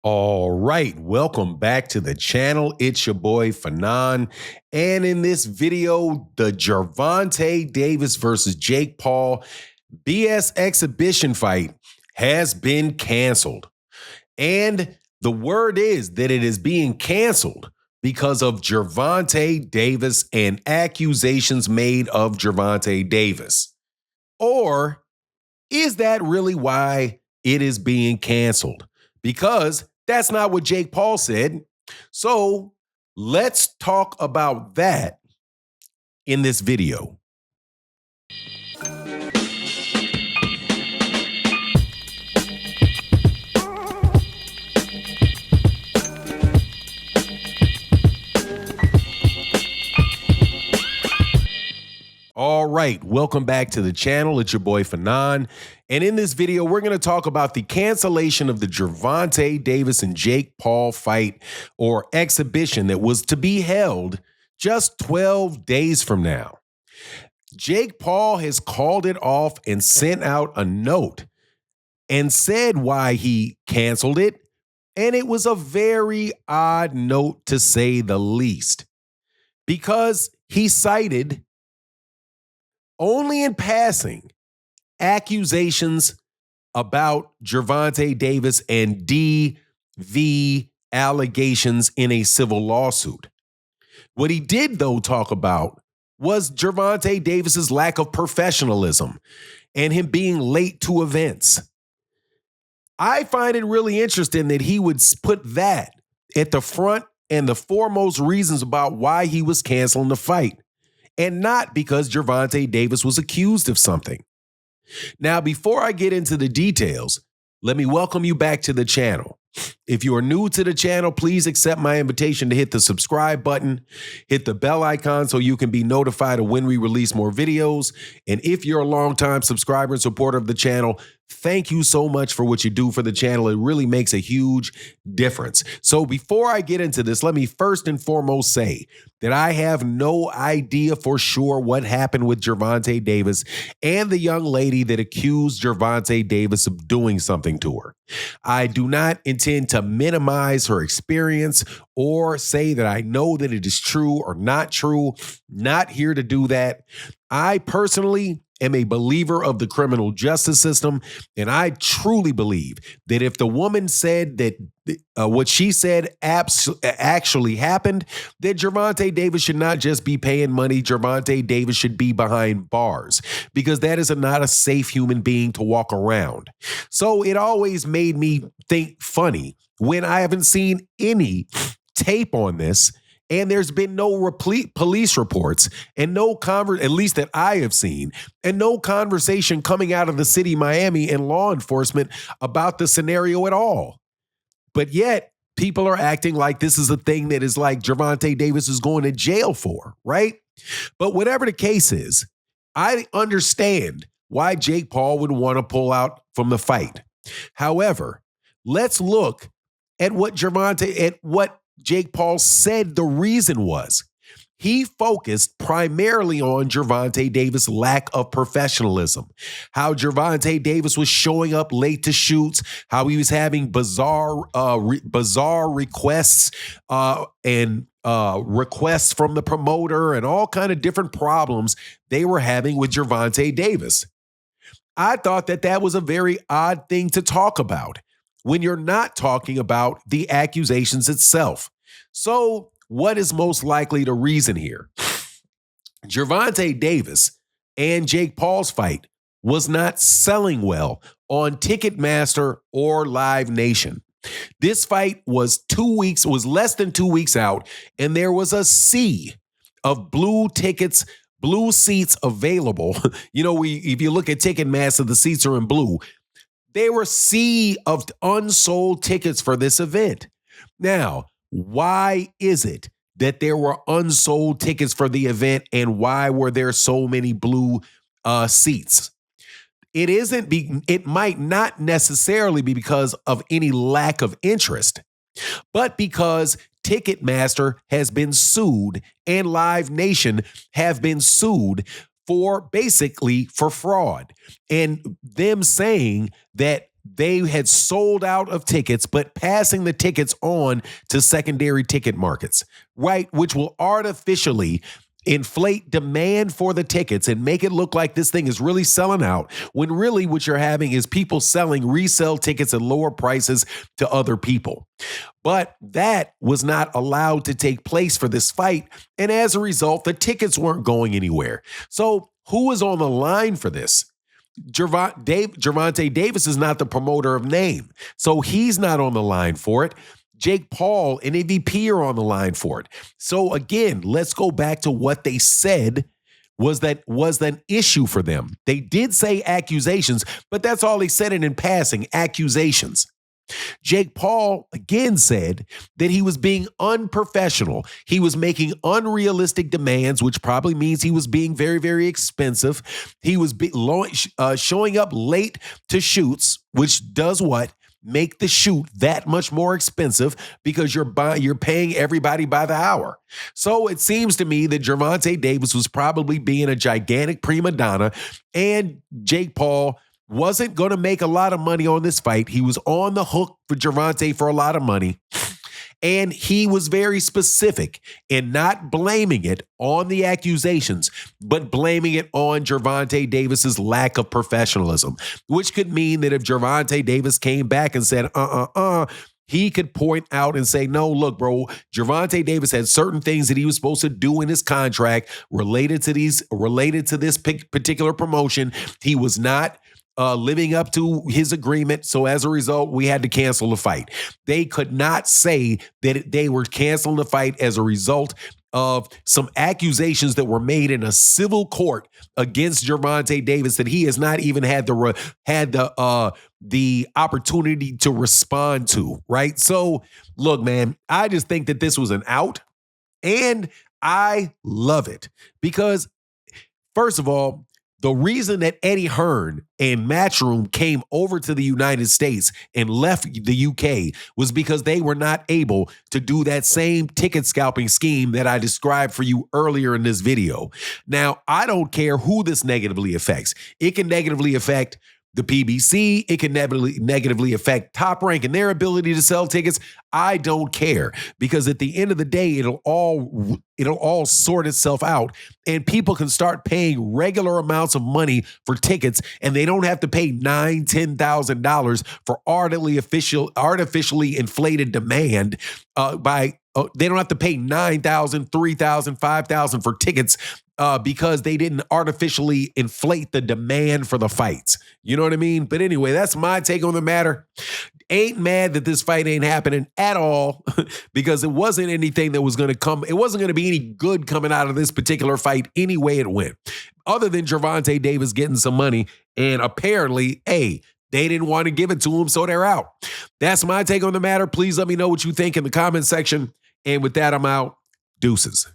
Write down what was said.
All right, welcome back to the channel. It's your boy Fanon. And in this video, the Gervonta Davis versus Jake Paul BS exhibition fight has been canceled. And the word is that it is being canceled because of Gervonta Davis and accusations made of Gervonta Davis. Or is that really why it is being canceled? Because that's not what Jake Paul said. So let's talk about that in this video. All right, welcome back to the channel. It's your boy Fanon. And in this video, we're going to talk about the cancellation of the Gervonta Davis and Jake Paul fight or exhibition that was to be held just 12 days from now. Jake Paul has called it off and sent out a note and said why he canceled it. And it was a very odd note, to say the least, because he cited only in passing accusations about Gervonta Davis and DV allegations in a civil lawsuit. What he did, though, talk about was Gervonta Davis's lack of professionalism and him being late to events. I find it really interesting that he would put that at the front and the foremost reasons about why he was canceling the fight, and not because Gervonta Davis was accused of something. Now, before I get into the details, let me welcome you back to the channel. If you are new to the channel, please accept my invitation to hit the subscribe button, hit the bell icon so you can be notified of when we release more videos. And if you're a longtime subscriber and supporter of the channel, thank you so much for what you do for the channel. It really makes a huge difference. So before I get into this, let me first and foremost say that I have no idea for sure what happened with Gervonta Davis and the young lady that accused Gervonta Davis of doing something to her. I do not intend to minimize her experience or say that I know that it is true or not true. Not here to do that. I personally am a believer of the criminal justice system, and I truly believe that if the woman said that what she said actually happened, that Gervonta Davis should not just be paying money. Gervonta Davis should be behind bars, because that is not a safe human being to walk around. So it always made me think funny when I haven't seen any tape on this, and there's been no police reports and no at least that I have seen, and no conversation coming out of the city of Miami and law enforcement about the scenario at all. But yet people are acting like this is a thing that is like Gervonta Davis is going to jail for, right? But whatever the case is, I understand why Jake Paul would want to pull out from the fight. However, let's look at what Jake Paul said the reason was. He focused primarily on Gervonta Davis' lack of professionalism, how Gervonta Davis was showing up late to shoots, how he was having bizarre requests and requests from the promoter, and all kind of different problems they were having with Gervonta Davis. I thought that that was a very odd thing to talk about when you're not talking about the accusations itself. So what is most likely the reason here? Gervonta Davis and Jake Paul's fight was not selling well on Ticketmaster or Live Nation. This fight was less than 2 weeks out, and there was a sea of blue tickets, blue seats available. You know, if you look at Ticketmaster, the seats are in blue. There were a sea of unsold tickets for this event. Now, why is it that there were unsold tickets for the event, and why were there so many blue seats? It might not necessarily be because of any lack of interest, but because Ticketmaster has been sued and Live Nation have been sued for basically for fraud, and them saying that they had sold out of tickets, but passing the tickets on to secondary ticket markets, right? Which will artificially inflate demand for the tickets and make it look like this thing is really selling out, when really what you're having is people selling resale tickets at lower prices to other people. But that was not allowed to take place for this fight. And as a result, the tickets weren't going anywhere. So who was on the line for this? Gervonta Davis is not the promoter of Name, so he's not on the line for it. Jake Paul and AVP are on the line for it. So again, let's go back to what they said was an issue for them. They did say accusations, but that's all they said in passing, accusations. Jake Paul again said that he was being unprofessional. He was making unrealistic demands, which probably means he was being very, very expensive. He was showing up late to shoots, which does what? Make the shoot that much more expensive because you're paying everybody by the hour. So it seems to me that Gervonta Davis was probably being a gigantic prima donna, and Jake Paul wasn't going to make a lot of money on this fight. He was on the hook for Gervonta for a lot of money. And he was very specific in not blaming it on the accusations, but blaming it on Gervonta Davis's lack of professionalism, which could mean that if Gervonta Davis came back and said, he could point out and say, no, look, bro, Gervonta Davis had certain things that he was supposed to do in his contract related to this particular promotion. He was not living up to his agreement. So as a result, we had to cancel the fight. They could not say that they were canceling the fight as a result of some accusations that were made in a civil court against Gervonta Davis that he has not even had the opportunity to respond to, right? So look, man, I just think that this was an out, and I love it because, first of all, the reason that Eddie Hearn and Matchroom came over to the United States and left the UK was because they were not able to do that same ticket scalping scheme that I described for you earlier in this video. Now, I don't care who this negatively affects. It can negatively affect the PBC, it can negatively affect Top Rank and their ability to sell tickets. I don't care, because at the end of the day, it'll all sort itself out, and people can start paying regular amounts of money for tickets, and they don't have to pay $9,000, $10,000 for artificially inflated demand they don't have to pay $9,000, $3,000, $5,000 for tickets because they didn't artificially inflate the demand for the fights. You know what I mean? But anyway, that's my take on the matter. Ain't mad that this fight ain't happening at all because it wasn't anything that was going to come. It wasn't going to be any good coming out of this particular fight any way it went, other than Gervonta Davis getting some money. And apparently, they didn't want to give it to him, so they're out. That's my take on the matter. Please let me know what you think in the comment section. And with that, I'm out. Deuces.